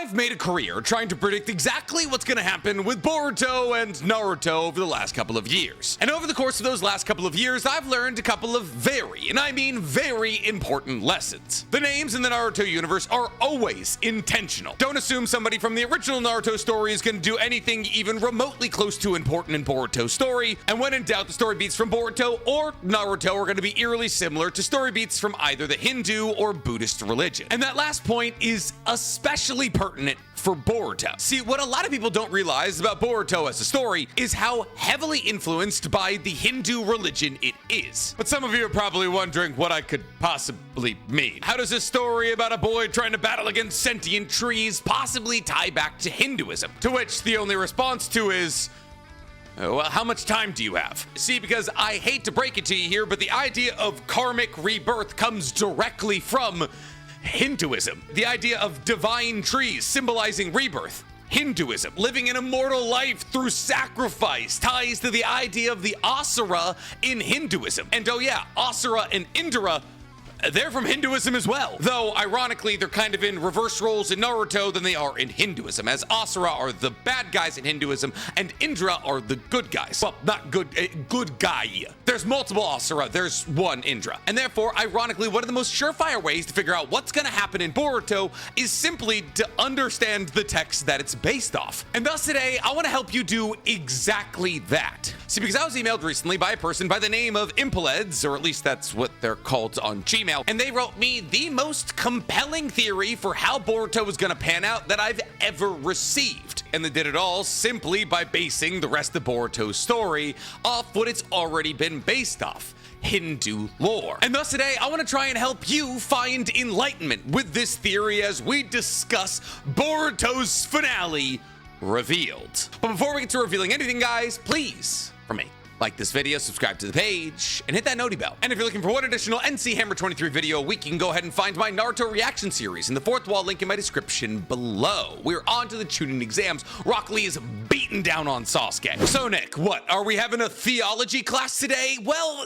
I've made a career trying to predict exactly what's gonna happen with Boruto and Naruto over the last couple of years. And over the course of those last couple of years, I've learned a couple of very, and I mean very important lessons. The names in the Naruto universe are always intentional. Don't assume somebody from the original Naruto story is gonna do anything even remotely close to important in Boruto's story, and when in doubt, the story beats from Boruto or Naruto are gonna be eerily similar to story beats from either the Hindu or Buddhist religion. And that last point is especially pertinent for Boruto. See, what a lot of people don't realize about Boruto as a story is how heavily influenced by the Hindu religion it is. But some of you are probably wondering what I could possibly mean. How does a story about a boy trying to battle against sentient trees possibly tie back to Hinduism? To which the only response to is, well, how much time do you have? See, because I hate to break it to you here, but the idea of karmic rebirth comes directly from Hinduism. The idea of divine trees symbolizing rebirth. Hinduism, living an immortal life through sacrifice, ties to the idea of the Asura in Hinduism. And oh yeah, Asura and Indra, they're from Hinduism as well. Though, ironically, they're kind of in reverse roles in Naruto than they are in Hinduism, as Asura are the bad guys in Hinduism, and Indra are the good guys. Well, not good, good guy. There's multiple Asura, there's one Indra. And therefore, ironically, one of the most surefire ways to figure out what's gonna happen in Boruto is simply to understand the text that it's based off. And thus today, I wanna help you do exactly that. See, because I was emailed recently by a person by the name of Impaleds, or at least that's what they're called on Gmail, and they wrote me the most compelling theory for how Boruto was gonna pan out that I've ever received. And they did it all simply by basing the rest of Boruto's story off what it's already been based off: Hindu lore. And thus today, I want to try and help you find enlightenment with this theory as we discuss Boruto's finale, Revealed. But before we get to revealing anything, guys, please, from me, like this video, subscribe to the page, and hit that noti bell. And if you're looking for one additional NC Hammer 23 video a week, you can go ahead and find my Naruto reaction series in the fourth wall link in my description below. We're on to the Chunin exams. Rock Lee is beaten down on Sasuke. So Nick, what, are we having a theology class today? Well,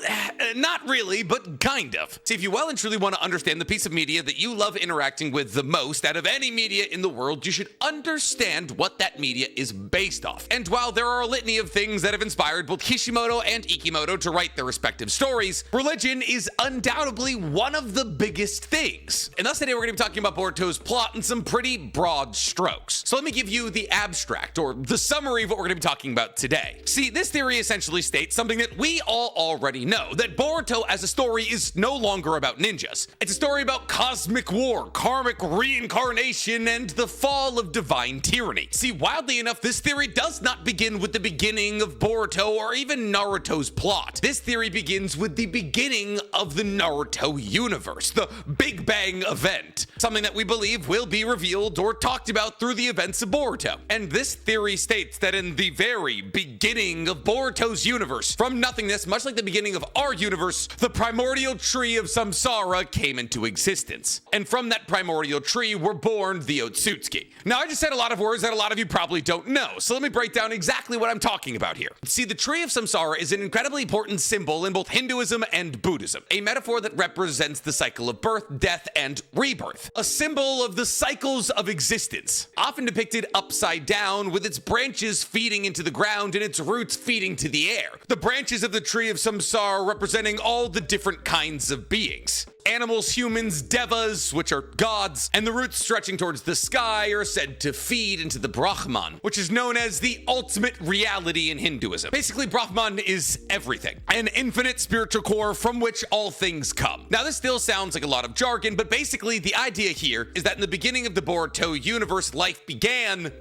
not really, but kind of. See, if you well and truly want to understand the piece of media that you love interacting with the most out of any media in the world, you should understand what that media is based off. And while there are a litany of things that have inspired both Kishimoto and Ikimoto to write their respective stories, religion is undoubtedly one of the biggest things. And thus today we're going to be talking about Boruto's plot in some pretty broad strokes. So let me give you the abstract, or the summary of what we're going to be talking about today. See, this theory essentially states something that we all already know, that Boruto as a story is no longer about ninjas. It's a story about cosmic war, karmic reincarnation, and the fall of divine tyranny. See, wildly enough, this theory does not begin with the beginning of Boruto or even Naruto's plot. This theory begins with the beginning of the Naruto universe, the Big Bang event, something that we believe will be revealed or talked about through the events of Boruto. And this theory states that in the very beginning of Boruto's universe, from nothingness, much like the beginning of our universe, the primordial tree of Samsara came into existence. And from that primordial tree were born the Otsutsuki. Now, I just said a lot of words that a lot of you probably don't know, so let me break down exactly what I'm talking about here. See, the tree of Samsara is an incredibly important symbol in both Hinduism and Buddhism, a metaphor that represents the cycle of birth, death, and rebirth, a symbol of the cycles of existence, often depicted upside down with its branches feeding into the ground and its roots feeding to the air. The branches of the tree of Samsara representing all the different kinds of beings. Animals, humans, devas, which are gods, and the roots stretching towards the sky are said to feed into the Brahman, which is known as the ultimate reality in Hinduism. Basically, Brahman is everything, an infinite spiritual core from which all things come. Now, this still sounds like a lot of jargon, but basically the idea here is that in the beginning of the Boruto universe, life began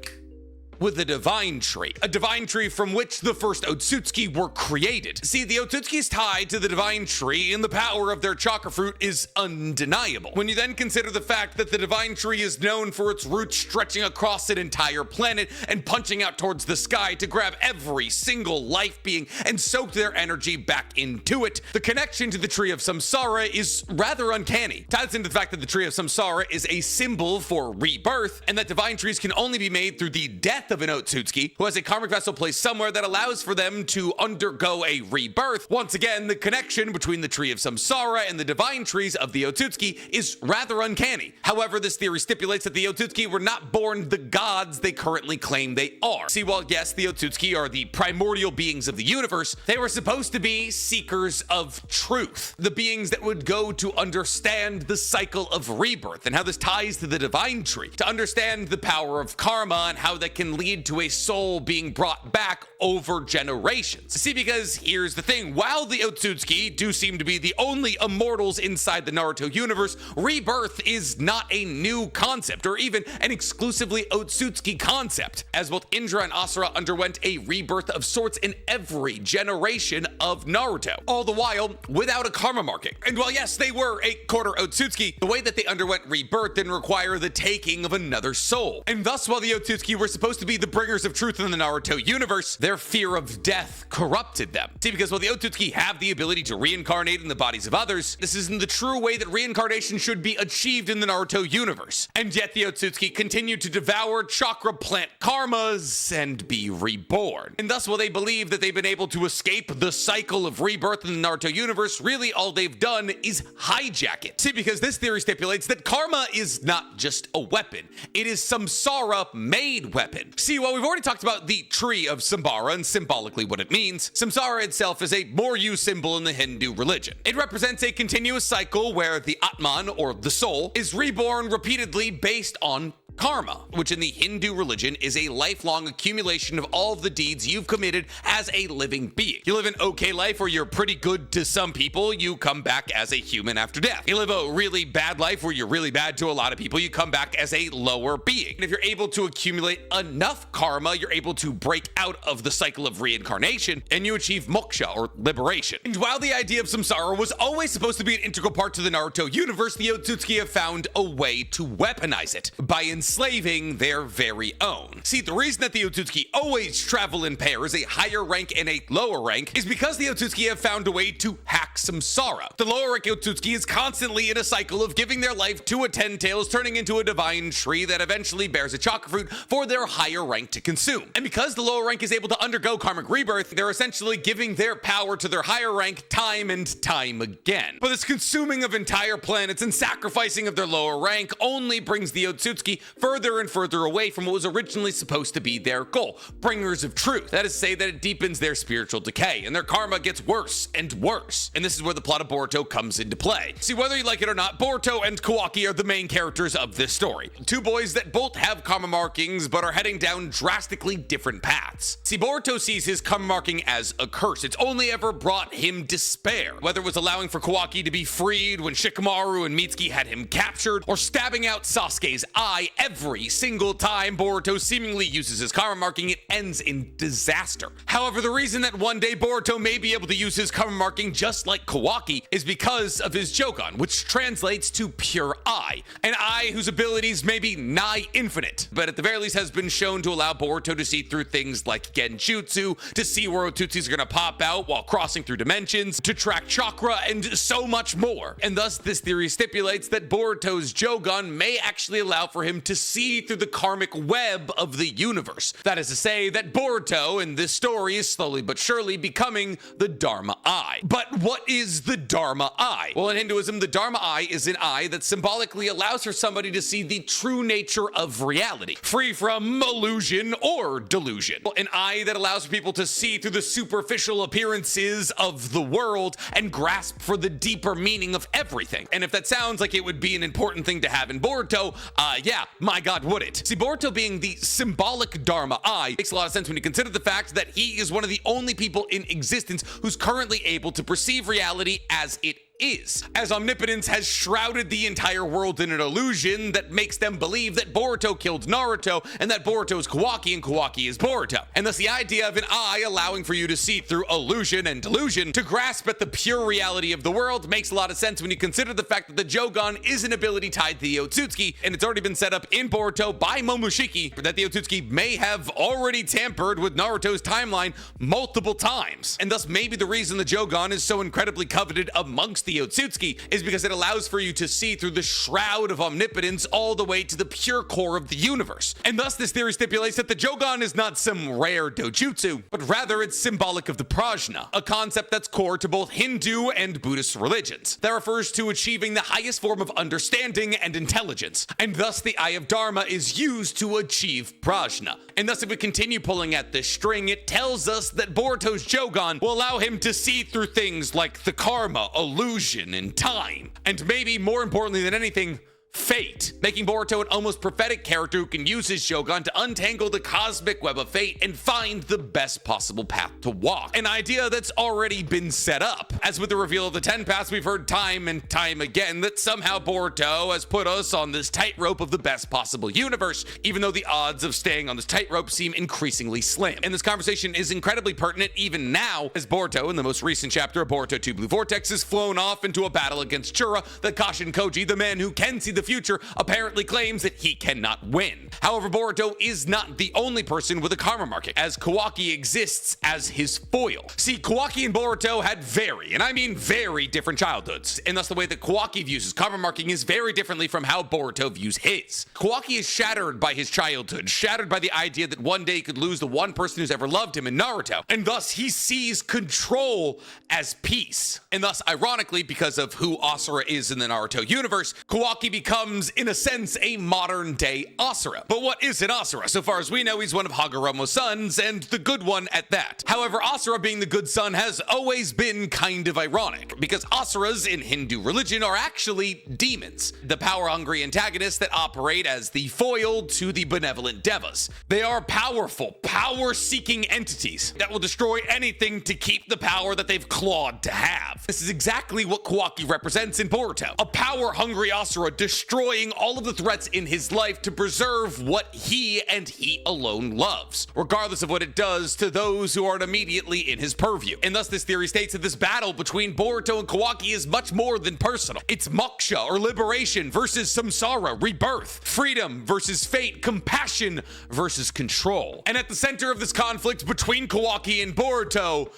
with a divine tree from which the first Otsutsuki were created. See, the Otsutsuki's tie to the divine tree and the power of their chakra fruit is undeniable. When you then consider the fact that the divine tree is known for its roots stretching across an entire planet and punching out towards the sky to grab every single life being and soak their energy back into it, the connection to the tree of Samsara is rather uncanny. Ties into the fact that the tree of Samsara is a symbol for rebirth and that divine trees can only be made through the death death of an Otsutsuki, who has a karmic vessel placed somewhere that allows for them to undergo a rebirth, once again, the connection between the tree of Samsara and the divine trees of the Otsutsuki is rather uncanny. However, this theory stipulates that the Otsutsuki were not born the gods they currently claim they are. See, while yes, the Otsutsuki are the primordial beings of the universe, they were supposed to be seekers of truth, the beings that would go to understand the cycle of rebirth and how this ties to the divine tree, to understand the power of karma and how that can lead to a soul being brought back over generations. See, because here's the thing, while the Otsutsuki do seem to be the only immortals inside the Naruto universe, rebirth is not a new concept or even an exclusively Otsutsuki concept, as both Indra and Asura underwent a rebirth of sorts in every generation of Naruto, all the while without a karma marking. And while yes, they were a quarter Otsutsuki, the way that they underwent rebirth didn't require the taking of another soul. And thus, while the Otsutsuki were supposed to be the bringers of truth in the Naruto universe, their fear of death corrupted them. See, because while the Otsutsuki have the ability to reincarnate in the bodies of others, this isn't the true way that reincarnation should be achieved in the Naruto universe. And yet the Otsutsuki continue to devour chakra plant karmas and be reborn. And thus, while they believe that they've been able to escape the cycle of rebirth in the Naruto universe, really all they've done is hijack it. See, because this theory stipulates that karma is not just a weapon, it is Samsara made weapon. See, while we've already talked about the tree of Samsara and symbolically what it means, Samsara itself is a Moryu symbol in the Hindu religion. It represents a continuous cycle where the Atman, or the soul, is reborn repeatedly based on karma, which in the Hindu religion is a lifelong accumulation of all of the deeds you've committed as a living being. You live an okay life where you're pretty good to some people, you come back as a human after death. You live a really bad life where you're really bad to a lot of people, you come back as a lower being. And if you're able to accumulate enough karma, you're able to break out of the cycle of reincarnation and you achieve moksha, or liberation. And while the idea of samsara was always supposed to be an integral part to the Naruto universe, the Otsutsuki have found a way to weaponize it by enslaving their very own. See, the reason that the Otsutsuki always travel in pairs, a higher rank and a lower rank, is because the Otsutsuki have found a way to hack samsara. The lower rank Otsutsuki is constantly in a cycle of giving their life to a 10 tails, turning into a divine tree that eventually bears a chakra fruit for their higher rank to consume. And because the lower rank is able to undergo karmic rebirth, they're essentially giving their power to their higher rank time and time again. But this consuming of entire planets and sacrificing of their lower rank only brings the Otsutsuki further and further away from what was originally supposed to be their goal, bringers of truth. That is to say that it deepens their spiritual decay, and their karma gets worse and worse. And this is where the plot of Boruto comes into play. See, whether you like it or not, Boruto and Kawaki are the main characters of this story. Two boys that both have karma markings, but are heading down drastically different paths. See, Boruto sees his karma marking as a curse. It's only ever brought him despair, whether it was allowing for Kawaki to be freed when Shikamaru and Mitsuki had him captured, or stabbing out Sasuke's eye. Every single time Boruto seemingly uses his karma marking, it ends in disaster. However, the reason that one day Boruto may be able to use his karma marking just like Kawaki is because of his Jougan, which translates to pure eye, an eye whose abilities may be nigh infinite, but at the very least has been shown to allow Boruto to see through things like genjutsu, to see where Otsutsuki's are gonna pop out while crossing through dimensions, to track chakra, and so much more. And thus, this theory stipulates that Boruto's Jougan may actually allow for him to see through the karmic web of the universe. That is to say that Boruto in this story is slowly but surely becoming the Dharma Eye. But what is the Dharma Eye? Well, in Hinduism, the Dharma Eye is an eye that symbolically allows for somebody to see the true nature of reality, free from illusion or delusion. An eye that allows for people to see through the superficial appearances of the world and grasp for the deeper meaning of everything. And if that sounds like it would be an important thing to have in Boruto, yeah, my god, would it? See, Boruto being the symbolic Dharma Eye makes a lot of sense when you consider the fact that he is one of the only people in existence who's currently able to perceive reality as it is, as omnipotence has shrouded the entire world in an illusion that makes them believe that Boruto killed Naruto and that Boruto is Kawaki and Kawaki is Boruto. And thus the idea of an eye allowing for you to see through illusion and delusion to grasp at the pure reality of the world makes a lot of sense when you consider the fact that the Jougan is an ability tied to the Otsutsuki, and it's already been set up in Boruto by Momoshiki that the Otsutsuki may have already tampered with Naruto's timeline multiple times. And thus maybe the reason the Jougan is so incredibly coveted amongst the the Otsutsuki is because it allows for you to see through the shroud of omnipotence all the way to the pure core of the universe. And thus this theory stipulates that the Jougan is not some rare dojutsu, but rather it's symbolic of the prajna, a concept that's core to both Hindu and Buddhist religions. That refers to achieving the highest form of understanding and intelligence, and thus the Eye of Dharma is used to achieve prajna. And thus if we continue pulling at this string, it tells us that Boruto's Jougan will allow him to see through things like the karma, illusion, and time. And maybe more importantly than anything, fate, making Boruto an almost prophetic character who can use his Jougan to untangle the cosmic web of fate and find the best possible path to walk. An idea that's already been set up. As with the reveal of the 10 paths, we've heard time and time again that somehow Boruto has put us on this tightrope of the best possible universe, even though the odds of staying on this tightrope seem increasingly slim. And this conversation is incredibly pertinent even now, as Boruto, in the most recent chapter of Boruto 2 Blue Vortex, has flown off into a battle against Jura, the Kashin Koji, the man who can see the future, apparently claims that he cannot win. However, Boruto is not the only person with a karma marking, as Kawaki exists as his foil. See, Kawaki and Boruto had very, and I mean very different childhoods, and thus the way that Kawaki views his karma marking is very differently from how Boruto views his. Kawaki is shattered by his childhood, shattered by the idea that one day he could lose the one person who's ever loved him in Naruto, and thus he sees control as peace. And thus, ironically, because of who Asura is in the Naruto universe, Kawaki becomes, in a sense, a modern-day Asura. But what is an Asura? So far as we know, he's one of Hagoromo's sons, and the good one at that. However, Asura being the good son has always been kind of ironic, because Asuras in Hindu religion are actually demons, the power-hungry antagonists that operate as the foil to the benevolent devas. They are powerful, power-seeking entities that will destroy anything to keep the power that they've clawed to have. This is exactly what Kawaki represents in Boruto, a power-hungry Asura destroying all of the threats in his life to preserve what he and he alone loves, regardless of what it does to those who aren't immediately in his purview. And thus this theory states that this battle between Boruto and Kawaki is much more than personal. It's moksha, or liberation, versus samsara, rebirth, freedom versus fate, compassion versus control. And at the center of this conflict between Kawaki and Boruto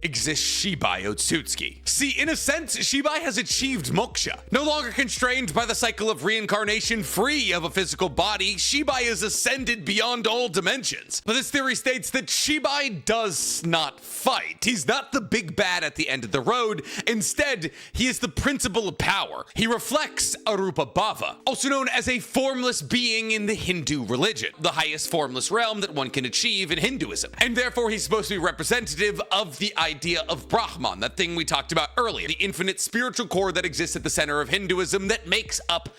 exists Shibai Otsutsuki. See, in a sense, Shibai has achieved moksha. No longer constrained by the cycle of reincarnation, free of a physical body, Shibai is ascended beyond all dimensions. But this theory states that Shibai does not fight. He's not the big bad at the end of the road. Instead, he is the principle of power. He reflects Arupa Bhava, also known as a formless being in the Hindu religion, the highest formless realm that one can achieve in Hinduism. And therefore, he's supposed to be representative of the idea of Brahman, that thing we talked about earlier, the infinite spiritual core that exists at the center of Hinduism that makes up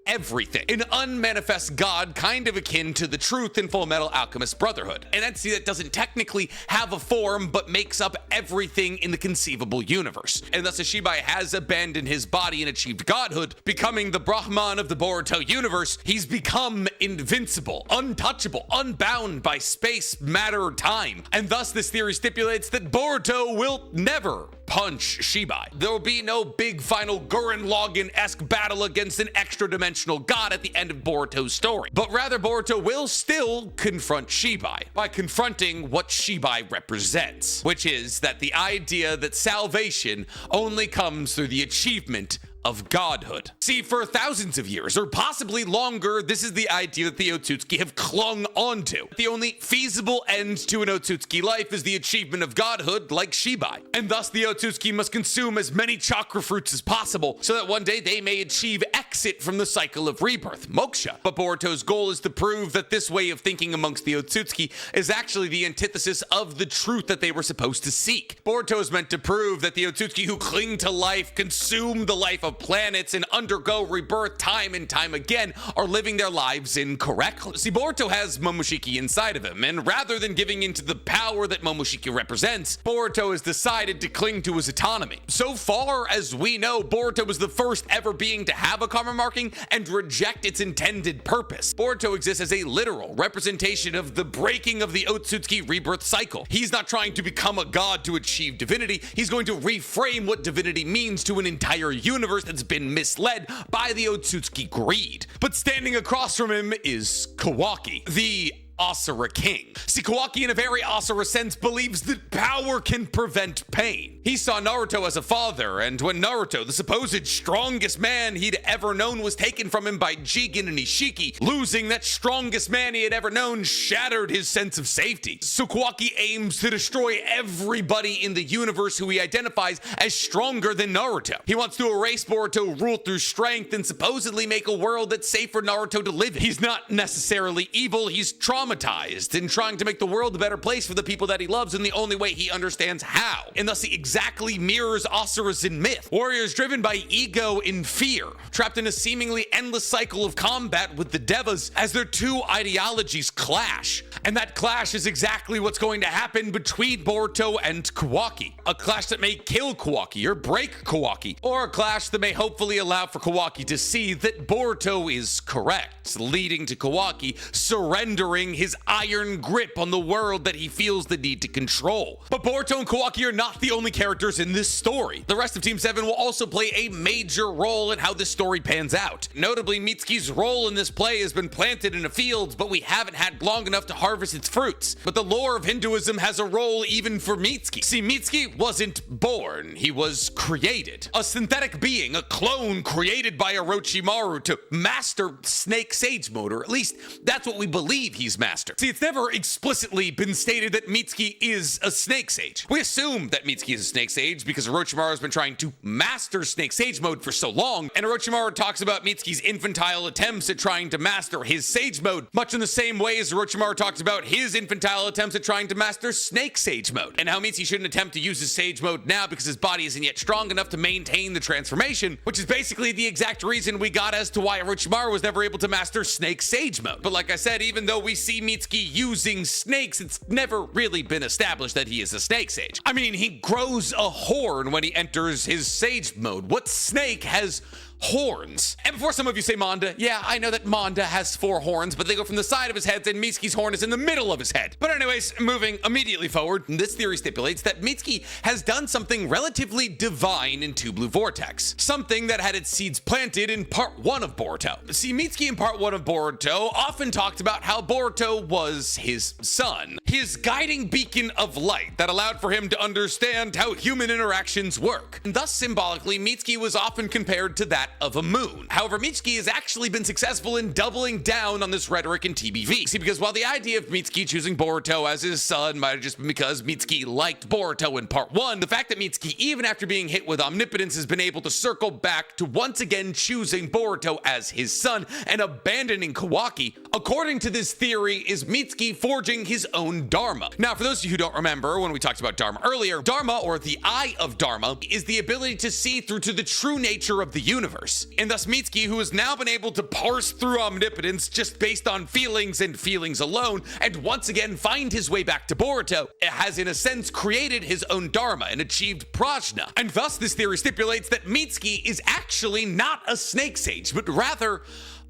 everything. An unmanifest god kind of akin to the truth in Full Metal Alchemist Brotherhood. An entity that doesn't technically have a form but makes up everything in the conceivable universe. And thus as Shibai has abandoned his body and achieved godhood, becoming the Brahman of the Boruto universe, he's become invincible, untouchable, unbound by space, matter, time. And thus this theory stipulates that Boruto will never punch Shibai. There will be no big final Gurren Lagann-esque battle against an extra-dimensional god at the end of Boruto's story, but rather Boruto will still confront Shibai by confronting what Shibai represents, which is that the idea that salvation only comes through the achievement of godhood. See, for thousands of years, or possibly longer, this is the idea that the Otsutsuki have clung onto. The only feasible end to an Otsutsuki life is the achievement of godhood, like Shibai. And thus, the Otsutsuki must consume as many chakra fruits as possible, so that one day they may achieve exit from the cycle of rebirth, moksha. But Boruto's goal is to prove that this way of thinking amongst the Otsutsuki is actually the antithesis of the truth that they were supposed to seek. Boruto is meant to prove that the Otsutsuki who cling to life, consume the life of planets, and undergo rebirth time and time again are living their lives incorrectly. See, Boruto has Momoshiki inside of him, and rather than giving into the power that Momoshiki represents, Boruto has decided to cling to his autonomy. So far as we know, Boruto was the first ever being to have a karma marking and reject its intended purpose. Boruto exists as a literal representation of the breaking of the Otsutsuki rebirth cycle. He's not trying to become a god to achieve divinity, he's going to reframe what divinity means to an entire universe that's been misled by the Otsutsuki greed. But standing across from him is Kawaki, the Asura king. See, Kawaki in a very Asura sense believes that power can prevent pain. He saw Naruto as a father, and when Naruto, the supposed strongest man he'd ever known, was taken from him by Jougan and Ishiki, losing that strongest man he had ever known shattered his sense of safety. So Kawaki aims to destroy everybody in the universe who he identifies as stronger than Naruto. He wants to erase Boruto, rule through strength, and supposedly make a world that's safe for Naruto to live in. He's not necessarily evil, he's traumatized and trying to make the world a better place for the people that he loves in the only way he understands how. And thus he exactly mirrors Asura's in myth. Warriors driven by ego and fear, trapped in a seemingly endless cycle of combat with the Devas as their two ideologies clash. And that clash is exactly what's going to happen between Boruto and Kawaki. A clash that may kill Kawaki or break Kawaki, or a clash that may hopefully allow for Kawaki to see that Boruto is correct, leading to Kawaki surrendering his iron grip on the world that he feels the need to control. But Boruto and Kawaki are not the only characters in this story. The rest of Team 7 will also play a major role in how this story pans out. Notably, Mitsuki's role in this play has been planted in a field, but we haven't had long enough to harvest its fruits. But the lore of Hinduism has a role even for Mitsuki. See, Mitsuki wasn't born, he was created. A synthetic being, a clone created by Orochimaru to master Snake Sage Mode, or at least that's what we believe he's mastered. See, it's never explicitly been stated that Mitsuki is a Snake Sage. We assume that Mitsuki is a Snake Sage because Orochimaru has been trying to master Snake Sage Mode for so long, and Orochimaru talks about Mitsuki's infantile attempts at trying to master his Sage Mode, much in the same way as Orochimaru talks about his infantile attempts at trying to master Snake Sage Mode, and how Mitsuki shouldn't attempt to use his Sage Mode now because his body isn't yet strong enough to maintain the transformation, which is basically the exact reason we got as to why Orochimaru was never able to master Snake Sage Mode. But like I said, even though we see Mitsuki using snakes, it's never really been established that he is a Snake Sage. I mean, he grows a horn when he enters his Sage Mode. What snake has horns? And before some of you say Manda, yeah, I know that Manda has 4 horns, but they go from the side of his head, and Mitsuki's horn is in the middle of his head. But anyways, moving immediately forward, this theory stipulates that Mitsuki has done something relatively divine in Two Blue Vortex, something that had its seeds planted in part 1 of Boruto. See, Mitsuki in part 1 of Boruto often talked about how Boruto was his son, his guiding beacon of light that allowed for him to understand how human interactions work. And thus, symbolically, Mitsuki was often compared to that of a moon. However, Mitsuki has actually been successful in doubling down on this rhetoric in TBV. See, because while the idea of Mitsuki choosing Boruto as his son might have just been because Mitsuki liked Boruto in part 1, the fact that Mitsuki, even after being hit with omnipotence, has been able to circle back to once again choosing Boruto as his son and abandoning Kawaki, according to this theory, is Mitsuki forging his own Dharma. Now, for those of you who don't remember, when we talked about Dharma earlier, Dharma, or the Eye of Dharma, is the ability to see through to the true nature of the universe. And thus Mitsuki, who has now been able to parse through omnipotence just based on feelings and feelings alone, and once again find his way back to Boruto, has in a sense created his own Dharma and achieved Prajna. And thus this theory stipulates that Mitsuki is actually not a Snake Sage, but rather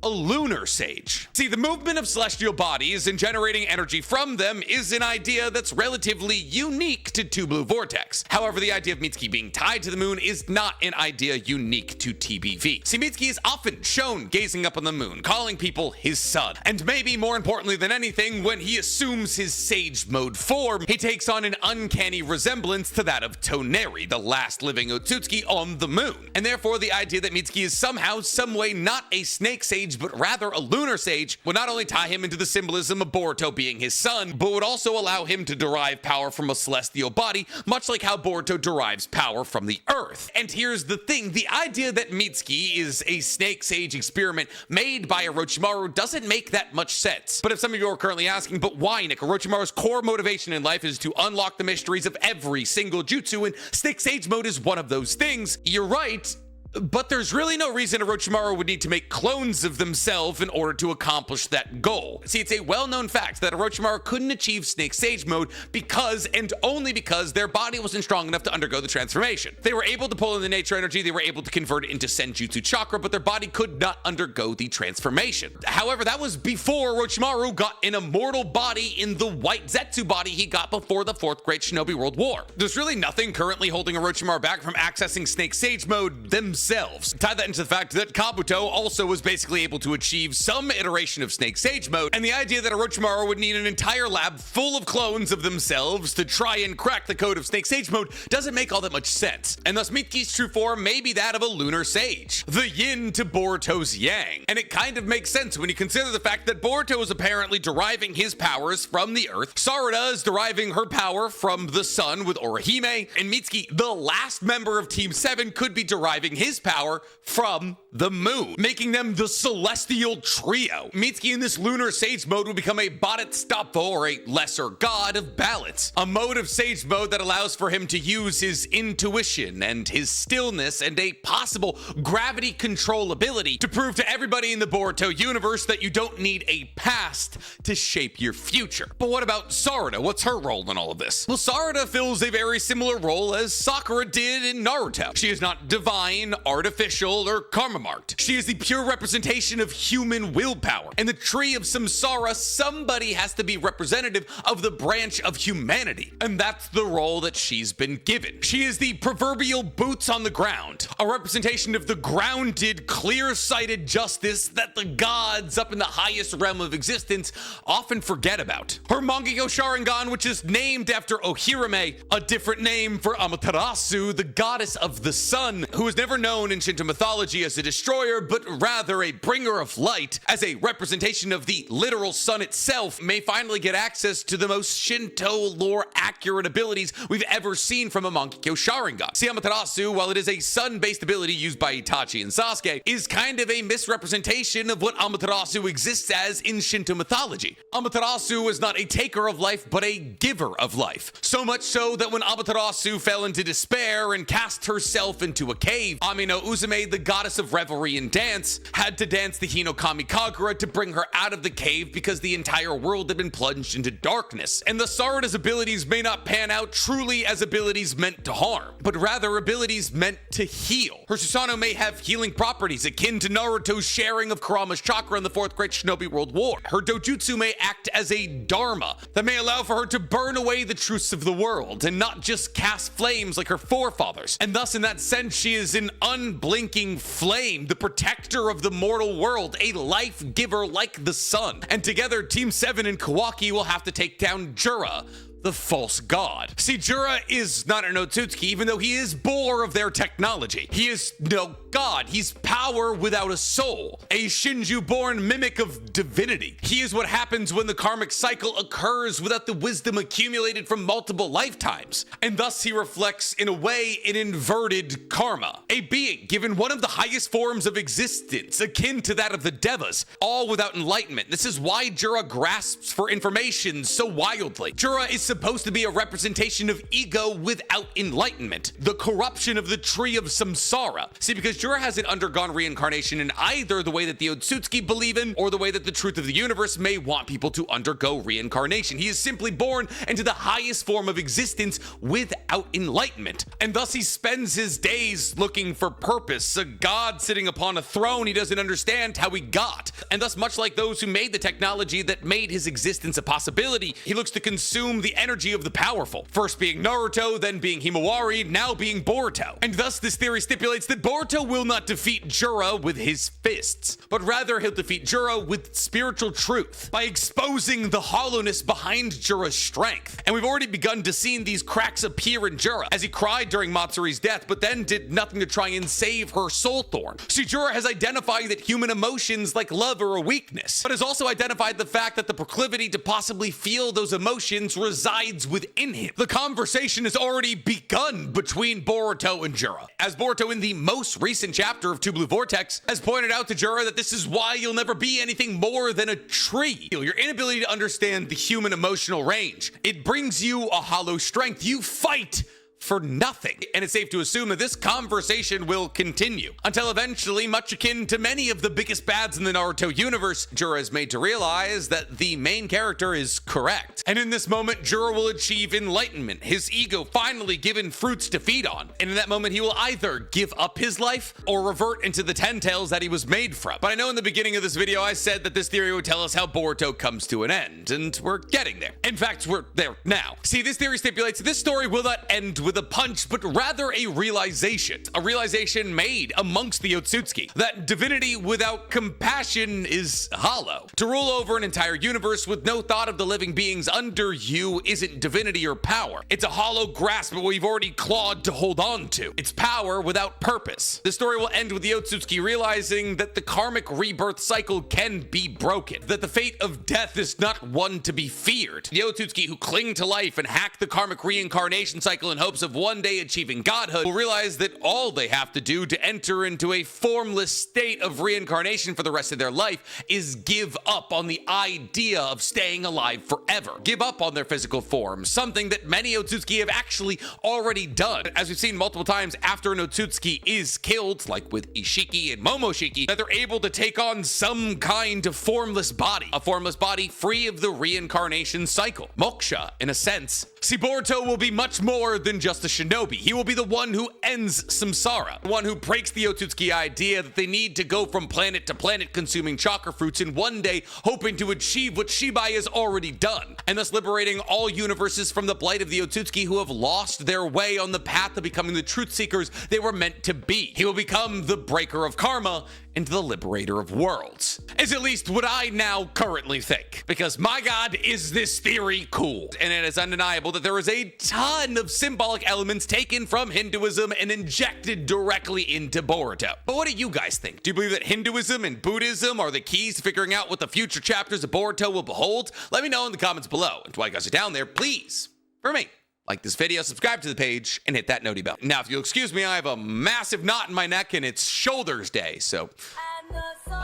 a lunar sage. See, the movement of celestial bodies and generating energy from them is an idea that's relatively unique to Two Blue Vortex. However, the idea of Mitsuki being tied to the moon is not an idea unique to TBV. See, Mitsuki is often shown gazing up on the moon, calling people his son. And maybe more importantly than anything, when he assumes his Sage Mode form, he takes on an uncanny resemblance to that of Toneri, the last living Otsutsuki on the moon. And therefore, the idea that Mitsuki is somehow, someway not a Snake Sage, but rather a lunar sage, would not only tie him into the symbolism of Boruto being his son, but would also allow him to derive power from a celestial body, much like how Boruto derives power from the earth. And here's the thing, the idea that Mitsuki is a Snake Sage experiment made by Orochimaru doesn't make that much sense. But if some of you are currently asking, but why, Nick? Orochimaru's core motivation in life is to unlock the mysteries of every single jutsu, and Snake Sage Mode is one of those things. You're right, but there's really no reason Orochimaru would need to make clones of themselves in order to accomplish that goal. See, it's a well-known fact that Orochimaru couldn't achieve Snake Sage Mode because, and only because, their body wasn't strong enough to undergo the transformation. They were able to pull in the nature energy, they were able to convert it into Senjutsu chakra, but their body could not undergo the transformation. However, that was before Orochimaru got an immortal body in the white Zetsu body he got before the 4th Great Shinobi World War. There's really nothing currently holding Orochimaru back from accessing Snake Sage Mode themselves themselves. Tie that into the fact that Kabuto also was basically able to achieve some iteration of Snake Sage mode, and the idea that Orochimaru would need an entire lab full of clones of themselves to try and crack the code of Snake Sage mode doesn't make all that much sense. And thus Mitsuki's true form may be that of a lunar sage, the yin to Boruto's yang. And it kind of makes sense when you consider the fact that Boruto is apparently deriving his powers from the earth, Sarada is deriving her power from the sun with Orihime, and Mitsuki, the last member of Team 7, could be deriving his power from the moon, making them the celestial trio. Mitsuki in this lunar sage mode will become a Bodhisattva, or a lesser god of balance, a mode of sage mode that allows for him to use his intuition and his stillness and a possible gravity control ability to prove to everybody in the Boruto universe that you don't need a past to shape your future. But what about Sarada? What's her role in all of this? Well, Sarada fills a very similar role as Sakura did in Naruto. She is not divine, artificial, or karma marked. She is the pure representation of human willpower. In the tree of Samsara, somebody has to be representative of the branch of humanity, and that's the role that she's been given. She is the proverbial boots on the ground, a representation of the grounded, clear-sighted justice that the gods up in the highest realm of existence often forget about. Her Mangekyo Sharingan, which is named after Ohirame, a different name for Amaterasu, the goddess of the sun, who is never known in Shinto mythology as a destroyer, but rather a bringer of light, as a representation of the literal sun itself, may finally get access to the most Shinto lore accurate abilities we've ever seen from a Mangekyo Sharingan. See, Amaterasu, while it is a sun-based ability used by Itachi and Sasuke, is kind of a misrepresentation of what Amaterasu exists as in Shinto mythology. Amaterasu is not a taker of life, but a giver of life. So much so that when Amaterasu fell into despair and cast herself into a cave, Amino Uzume, the goddess of revelry and dance, had to dance the Hinokami Kagura to bring her out of the cave because the entire world had been plunged into darkness. And the Sarada's abilities may not pan out truly as abilities meant to harm, but rather abilities meant to heal. Her Susanoo may have healing properties akin to Naruto's sharing of Kurama's chakra in the Fourth Great Shinobi World War. Her dojutsu may act as a dharma that may allow for her to burn away the truths of the world and not just cast flames like her forefathers. And thus, in that sense, she is an unblinking flame, the protector of the mortal world, a life giver like the sun. And together, Team 7 and Kawaki will have to take down Jura, the false god. See, Jura is not an Otsutsuki, even though he is bore of their technology. He is no god. He's power without a soul, a Shinju-born mimic of divinity. He is what happens when the karmic cycle occurs without the wisdom accumulated from multiple lifetimes, and thus he reflects, in a way, an inverted karma, a being given one of the highest forms of existence, akin to that of the Devas, all without enlightenment. This is why Jura grasps for information so wildly. Jura is supposed to be a representation of ego without enlightenment, the corruption of the tree of Samsara. See, because Jura hasn't undergone reincarnation in either the way that the Otsutsuki believe in or the way that the truth of the universe may want people to undergo reincarnation. He is simply born into the highest form of existence without enlightenment, and thus he spends his days looking for purpose, a god sitting upon a throne he doesn't understand how he got. And thus, much like those who made the technology that made his existence a possibility, he looks to consume the energy of the powerful, first being Naruto, then being Himawari, now being Boruto. And thus this theory stipulates that Boruto will not defeat Jura with his fists, but rather he'll defeat Jura with spiritual truth, by exposing the hollowness behind Jura's strength. And we've already begun to see these cracks appear in Jura, as he cried during Matsuri's death, but then did nothing to try and save her soul thorn. See, Jura has identified that human emotions like love are a weakness, but has also identified the fact that the proclivity to possibly feel those emotions resides within him. The conversation has already begun between Boruto and Jura, as Boruto in the most recent chapter of Two Blue Vortex has pointed out to Jura that this is why you'll never be anything more than a tree. Your inability to understand the human emotional range, it brings you a hollow strength. You fight for nothing. And it's safe to assume that this conversation will continue until eventually, much akin to many of the biggest bads in the Naruto universe, Jura is made to realize that the main character is correct. And in this moment, Jura will achieve enlightenment, his ego finally given fruits to feed on. And in that moment, he will either give up his life or revert into the 10 tails that he was made from. But I know in the beginning of this video, I said that this theory would tell us how Boruto comes to an end, and we're getting there. In fact, we're there now. See, this theory stipulates that this story will not end with with a punch, but rather a realization made amongst the Otsutsuki, that divinity without compassion is hollow. To rule over an entire universe with no thought of the living beings under you isn't divinity or power. It's a hollow grasp of what we've already clawed to hold on to. It's power without purpose. The story will end with the Otsutsuki realizing that the karmic rebirth cycle can be broken, that the fate of death is not one to be feared. The Otsutsuki who cling to life and hack the karmic reincarnation cycle in hopes of one day achieving godhood will realize that all they have to do to enter into a formless state of reincarnation for the rest of their life is give up on the idea of staying alive forever. Give up on their physical form, something that many Otsutsuki have actually already done. As we've seen multiple times, after an Otsutsuki is killed, like with Ishiki and Momoshiki, that they're able to take on some kind of formless body, a formless body free of the reincarnation cycle. Moksha, in a sense. See, Boruto will be much more than just a shinobi. He will be the one who ends Samsara, the one who breaks the Otsutsuki idea that they need to go from planet to planet consuming chakra fruits and one day hoping to achieve what Shibai has already done, and thus liberating all universes from the blight of the Otsutsuki who have lost their way on the path of becoming the truth seekers they were meant to be. He will become the breaker of karma into the liberator of worlds, is at least what I now currently think. Because my god, is this theory cool. And it is undeniable that there is a ton of symbolic elements taken from Hinduism and injected directly into Boruto. But what do you guys think? Do you believe that Hinduism and Buddhism are the keys to figuring out what the future chapters of Boruto will behold? Let me know in the comments below. And while you guys are down there, please, for me, like this video, subscribe to the page, and hit that noti bell. Now, if you'll excuse me, I have a massive knot in my neck, and it's shoulders day, so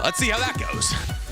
let's see how that goes.